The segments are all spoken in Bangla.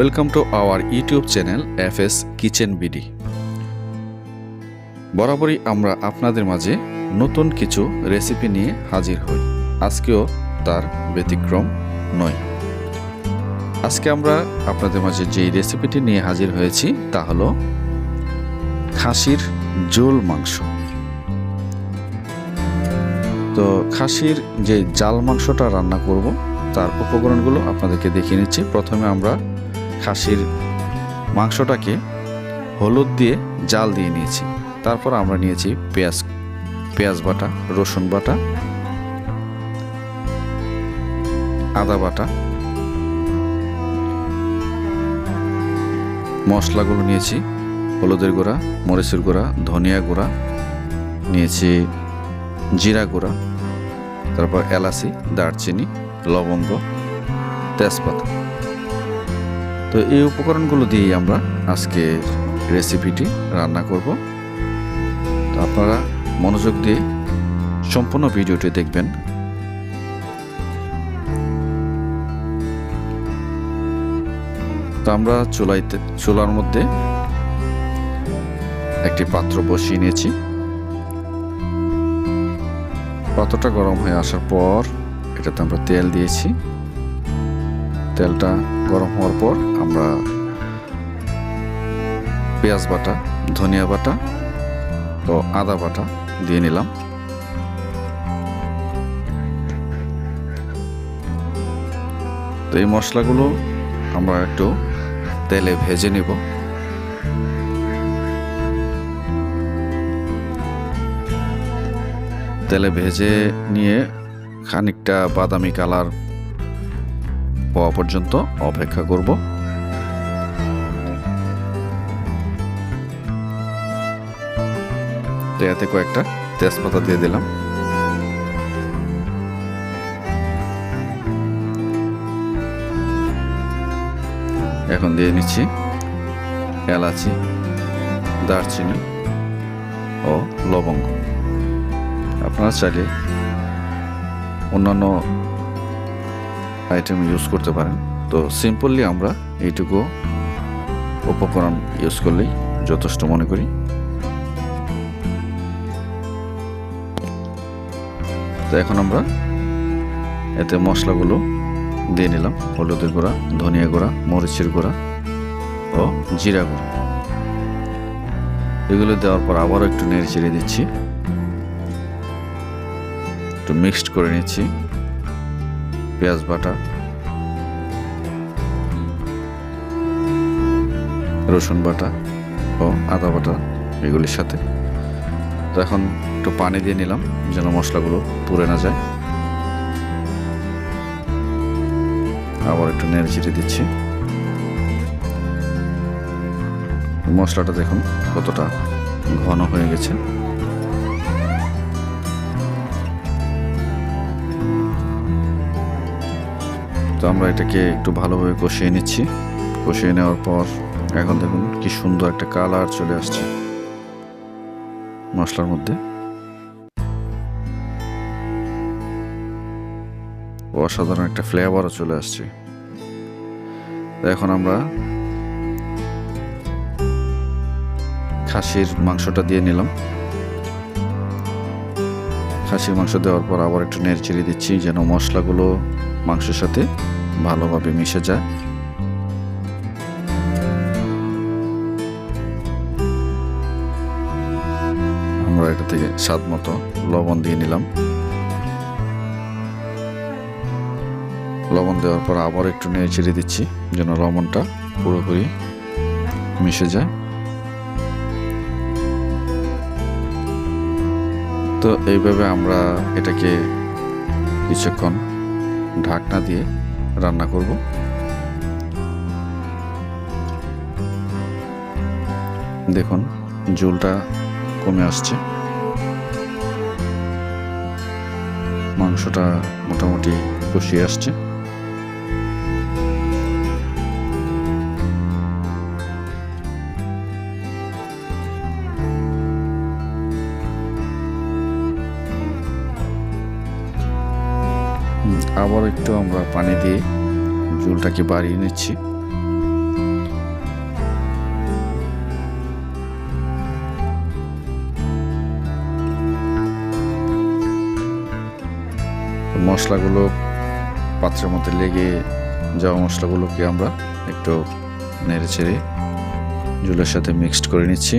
Welcome to our YouTube channel FS kitchen BD. বরাবরই আমরা আপনাদের মাঝে নতুন কিছু রেসিপি নিয়ে হাজির হই। আজকেও তার ব্যতিক্রম নয়। আজকে আমরা আপনাদের মাঝে যেই রেসিপিটি নিয়ে হাজির হয়েছি তা হলো খাসির ঝোল মাংস। তো খাসির যে জাল মাংসটা রান্না করব তার উপকরণগুলো আপনাদেরকে দেখিয়ে নিচ্ছি। প্রথমে আমরা খাসির মাংসটাকে হলুদ দিয়ে জাল দিয়ে নিয়েছি। তারপর আমরা নিয়েছি পেঁয়াজ বাটা, রসুন বাটা, আদা বাটা, মশলাগুলো নিয়েছি হলুদের গুঁড়া, মরিচের গুঁড়া, ধনিয়া গুঁড়া নিয়েছি, জিরা গুঁড়া, তারপর এলাচি, দারচিনি, লবঙ্গ, তেজপাতা। তো এই উপকরণগুলো দিয়েই আমরা আজকে রেসিপিটি রান্না করব। তো আপনারা মনোযোগ দিয়ে সম্পূর্ণ ভিডিওটি দেখবেন। তো আমরা চুলার মধ্যে একটি পাত্র বসিয়ে নিয়েছি। পাত্রটা গরম হয়ে আসার পর এটাতে আমরা তেল দিয়েছি। তেলটা গরম হওয়ার পর আমরা পেঁয়াজ বাটা, ধনিয়া বাটা ও আদা বাটা দিয়ে নিলাম। তো এই মশলাগুলো আমরা একটু তেলে ভেজে নিব। তেলে ভেজে নিয়ে খানিকটা বাদামি কালার হওয়া পর্যন্ত অপেক্ষা করব। এতে কয়েকটা তেজপাতা দিয়ে দিলাম। এখন দিয়ে নিচ্ছি এলাচি, দারচিনি ও লবঙ্গ। আপনারা চাইলে অন্যান্য আইটেম ইউজ করতে পারেন। তো সিম্পলি আমরা এইটুকু উপকরণ ইউজ করলেই যথেষ্ট মনে করি। তো এখন আমরা এতে মশলাগুলো দিয়ে নিলাম। হলুদের গুঁড়া, ধনিয়া গুঁড়া, মরিচের গুঁড়া ও জিরা গুঁড়া। এগুলো দেওয়ার পর আবারও একটু নেড়ে চেড়ে দিচ্ছি, একটু মিক্সড করে নিচ্ছি পেঁয়াজ বাটা, রসুন বাটা ও আদা বাটা এগুলির সাথে। তো এখন একটু পানি দিয়ে নিলাম যেন মশলাগুলো পুড়ে না যায়। আবার একটু নেড়ে চেড়ে দিচ্ছি। মশলাটা দেখুন কতটা ঘন হয়ে গেছে। তো আমরা এটাকে একটু ভালোভাবে কষিয়ে নিচ্ছি। কষিয়ে নেওয়ার পর এখন দেখুন কি সুন্দর একটা কালার চলে আসছে মশলার মধ্যে। অসাধারণ একটা ফ্লেভারও চলে আসছে। এখন আমরা খাসির মাংসটা দিয়ে নিলাম। খাসির মাংস দেওয়ার পর আবার একটু নেড়ে চেড়ে দিচ্ছি যেন মশলাগুলো মাংসের সাথে ভালোভাবে মিশে যায়। আমরা এটা থেকে স্বাদ মতো লবণ দিয়ে নিলাম। লবণ দেওয়ার পর আবার একটু নেড়ে চেড়ে দিচ্ছি যেন লবণটা পুরোপুরি মিশে যায়। তো এইভাবে আমরা এটাকে কিছুক্ষণ ঢাকনা দিয়ে রান্না করব। দেখুন ঝোলটা কমে আসছে, মাংসটা মোটামুটি কষিয়ে আসছে। আবার একটু আমরা পানি দিয়ে ঝোলটাকে বাড়িয়ে নিচ্ছি। মশলাগুলো পাত্রের মধ্যে লেগে যাওয়া মশলাগুলোকে আমরা একটু নেড়ে চেড়ে ঝোলের সাথে মিক্সড করে নিচ্ছি।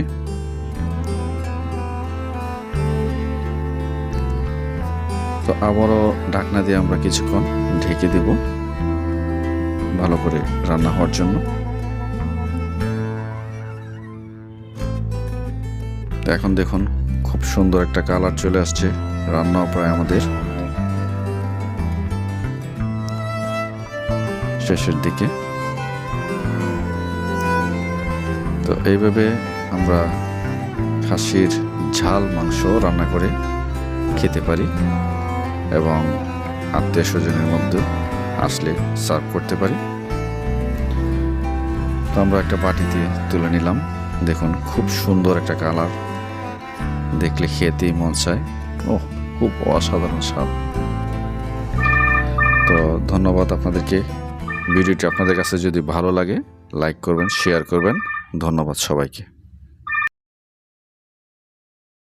তো আবারও ঢাকনা দিয়ে আমরা কিছুক্ষণ ঢেকে দেব ভালো করে রান্না হওয়ার জন্য। এখন দেখুন খুব সুন্দর একটা কালার চলে আসছে, রান্নাও প্রায় আমাদের শেষের দিকে। তো এইভাবে আমরা খাসির ঝাল মাংস রান্না করে খেতে পারি এবং আত্মীয় স্বজনের মধ্যে আসলে সার্ভ করতে পারি। তো আমরা একটা বাটিতে তুলে নিলাম। দেখুন খুব সুন্দর একটা কালার, দেখলে খেতেই মন চায়। ও খুব অসাধারণ স্বাদ। তো ধন্যবাদ আপনাদেরকে। ভিডিওটি আপনাদের কাছে যদি ভালো লাগে লাইক করবেন, শেয়ার করবেন। ধন্যবাদ সবাইকে।